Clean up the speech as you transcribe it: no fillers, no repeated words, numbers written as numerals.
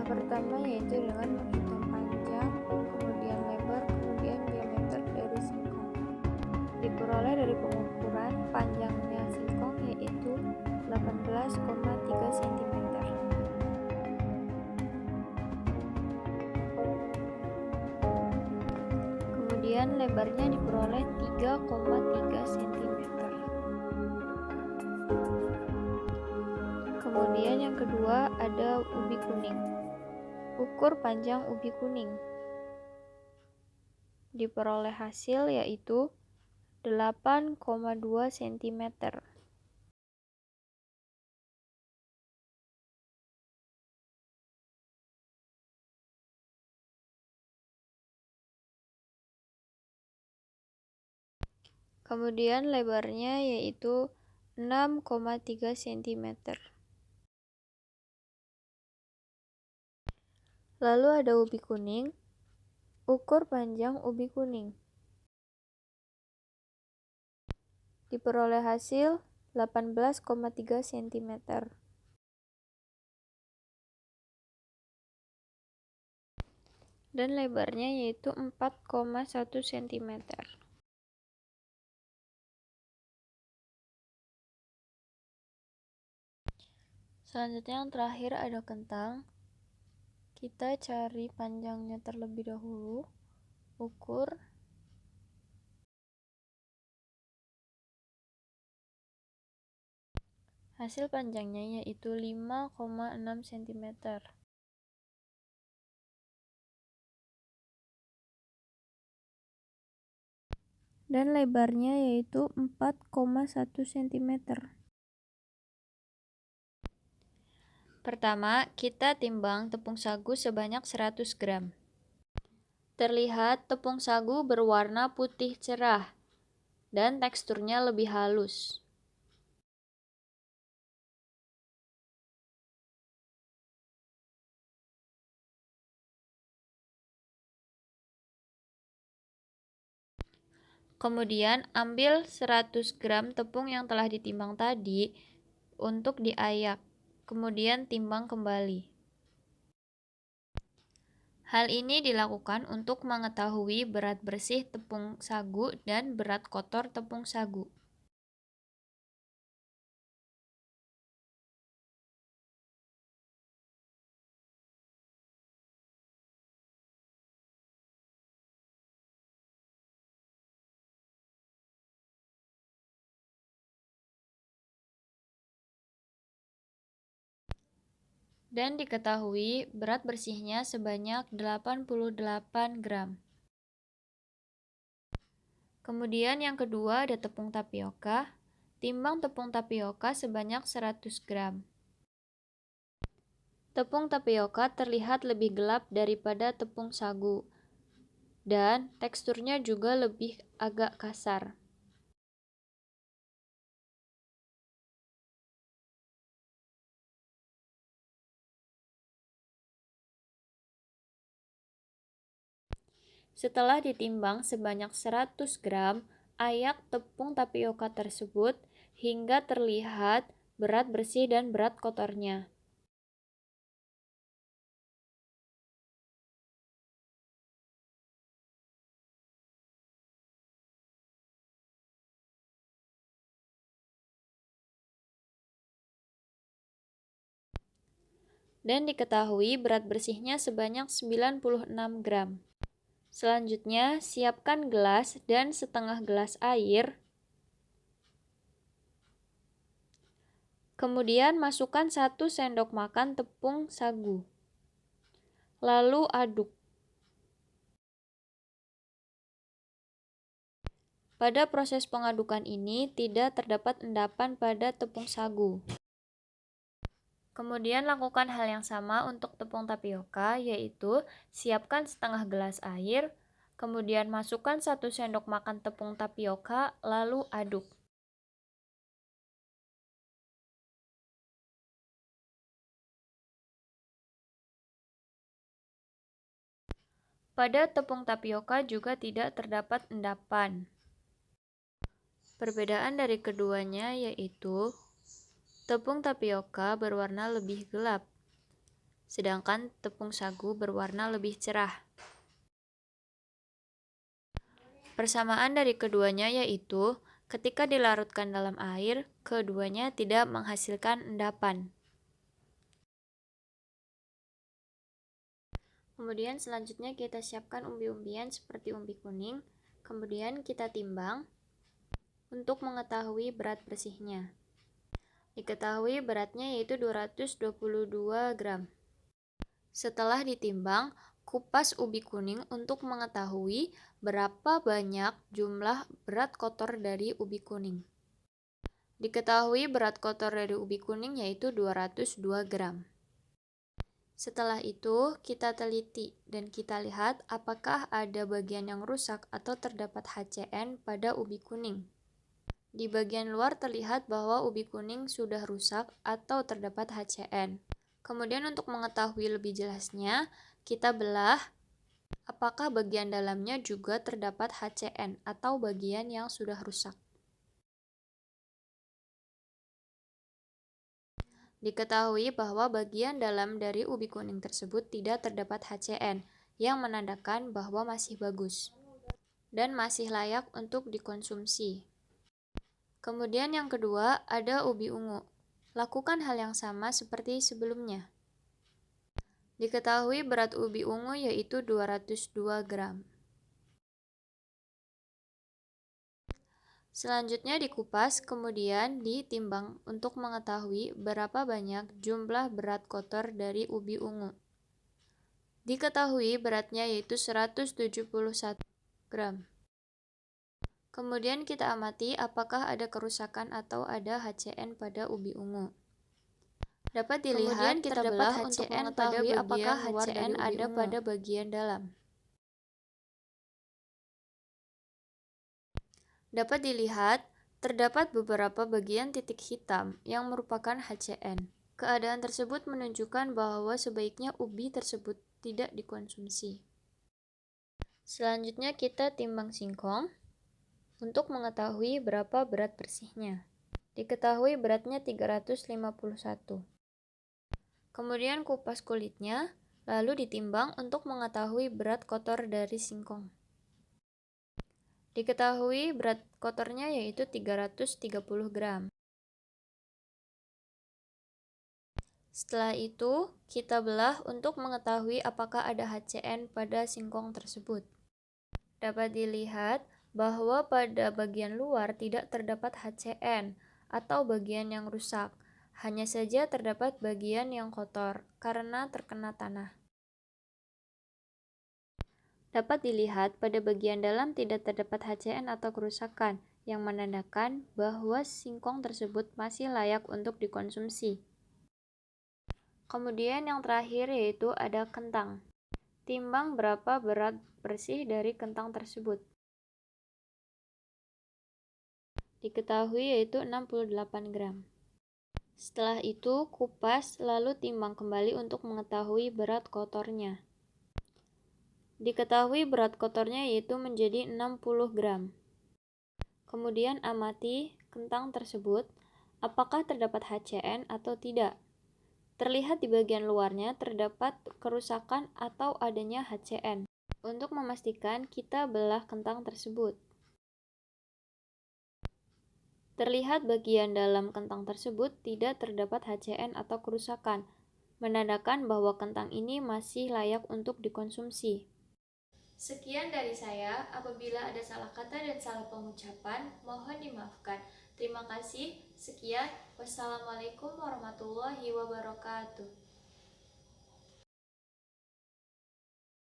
pertama yaitu dengan menghitung panjang, kemudian lebar, kemudian diameter dari singkong. Diperoleh dari pengukuran panjangnya singkong yaitu 18,3 cm. Kemudian lebarnya diperoleh 3,3 cm. Kemudian yang kedua ada ubi kuning. Ukur panjang ubi kuning. Diperoleh hasil yaitu 8,2 cm. Kemudian lebarnya yaitu 6,3 cm. Lalu ada ubi kuning. Ukur panjang ubi kuning. Diperoleh hasil 18,3 cm. Dan lebarnya yaitu 4,1 cm. Selanjutnya yang terakhir ada kentang. Kita cari panjangnya terlebih dahulu. Ukur. Hasil panjangnya yaitu 5,6 cm. Dan lebarnya yaitu 4,1 cm. Pertama, kita timbang tepung sagu sebanyak 100 gram. Terlihat tepung sagu berwarna putih cerah dan teksturnya lebih halus. Kemudian ambil 100 gram tepung yang telah ditimbang tadi untuk diayak. Kemudian timbang kembali. Hal ini dilakukan untuk mengetahui berat bersih tepung sagu dan berat kotor tepung sagu. Dan diketahui berat bersihnya sebanyak 88 gram. Kemudian yang kedua ada tepung tapioka. Timbang tepung tapioka sebanyak 100 gram. Tepung tapioka terlihat lebih gelap daripada tepung sagu, dan teksturnya juga lebih agak kasar. Setelah ditimbang sebanyak 100 gram, ayak tepung tapioka tersebut hingga terlihat berat bersih dan berat kotornya. Dan diketahui berat bersihnya sebanyak 96 gram. Selanjutnya, siapkan gelas dan setengah gelas air. Kemudian masukkan 1 sendok makan tepung sagu. Lalu aduk. Pada proses pengadukan ini tidak terdapat endapan pada tepung sagu. Kemudian lakukan hal yang sama untuk tepung tapioka, yaitu siapkan setengah gelas air, kemudian masukkan 1 sendok makan tepung tapioka, lalu aduk. Pada tepung tapioka juga tidak terdapat endapan. Perbedaan dari keduanya yaitu tepung tapioka berwarna lebih gelap, sedangkan tepung sagu berwarna lebih cerah. Persamaan dari keduanya yaitu, ketika dilarutkan dalam air, keduanya tidak menghasilkan endapan. Kemudian selanjutnya kita siapkan umbi-umbian seperti umbi kuning, kemudian kita timbang untuk mengetahui berat bersihnya. Diketahui beratnya yaitu 222 gram. Setelah ditimbang, kupas ubi kuning untuk mengetahui berapa banyak jumlah berat kotor dari ubi kuning. Diketahui berat kotor dari ubi kuning yaitu 202 gram. Setelah itu, kita teliti dan kita lihat apakah ada bagian yang rusak atau terdapat HCN pada ubi kuning. Di bagian luar terlihat bahwa ubi kuning sudah rusak atau terdapat HCN. Kemudian untuk mengetahui lebih jelasnya, kita belah apakah bagian dalamnya juga terdapat HCN atau bagian yang sudah rusak. Diketahui bahwa bagian dalam dari ubi kuning tersebut tidak terdapat HCN, yang menandakan bahwa masih bagus dan masih layak untuk dikonsumsi. Kemudian yang kedua, ada ubi ungu. Lakukan hal yang sama seperti sebelumnya. Diketahui berat ubi ungu yaitu 202 gram. Selanjutnya dikupas, kemudian ditimbang untuk mengetahui berapa banyak jumlah berat kotor dari ubi ungu. Diketahui beratnya yaitu 171 gram. Kemudian kita amati apakah ada kerusakan atau ada HCN pada ubi ungu. Dapat dilihat kita belah untuk mengetahui apakah HCN ada pada bagian dalam. Dapat dilihat, terdapat beberapa bagian titik hitam yang merupakan HCN. Keadaan tersebut menunjukkan bahwa sebaiknya ubi tersebut tidak dikonsumsi. Selanjutnya kita timbang singkong untuk mengetahui berapa berat bersihnya. Diketahui beratnya 351. Kemudian kupas kulitnya, lalu ditimbang untuk mengetahui berat kotor dari singkong. Diketahui berat kotornya yaitu 330 gram. Setelah itu, kita belah untuk mengetahui apakah ada HCN pada singkong tersebut. Dapat dilihat bahwa pada bagian luar tidak terdapat HCN atau bagian yang rusak, hanya saja terdapat bagian yang kotor karena terkena tanah. Dapat dilihat pada bagian dalam tidak terdapat HCN atau kerusakan, yang menandakan bahwa singkong tersebut masih layak untuk dikonsumsi. Kemudian yang terakhir yaitu ada kentang. Timbang berapa berat bersih dari kentang tersebut. Diketahui yaitu 68 gram. Setelah itu kupas lalu timbang kembali untuk mengetahui berat kotornya. Diketahui berat kotornya yaitu menjadi 60 gram. Kemudian amati kentang tersebut, apakah terdapat HCN atau tidak. Terlihat di bagian luarnya terdapat kerusakan atau adanya HCN. Untuk memastikan, kita belah kentang tersebut. Terlihat bagian dalam kentang tersebut tidak terdapat HCN atau kerusakan, menandakan bahwa kentang ini masih layak untuk dikonsumsi. Sekian dari saya, apabila ada salah kata dan salah pengucapan, mohon dimaafkan. Terima kasih, sekian, wassalamualaikum warahmatullahi wabarakatuh.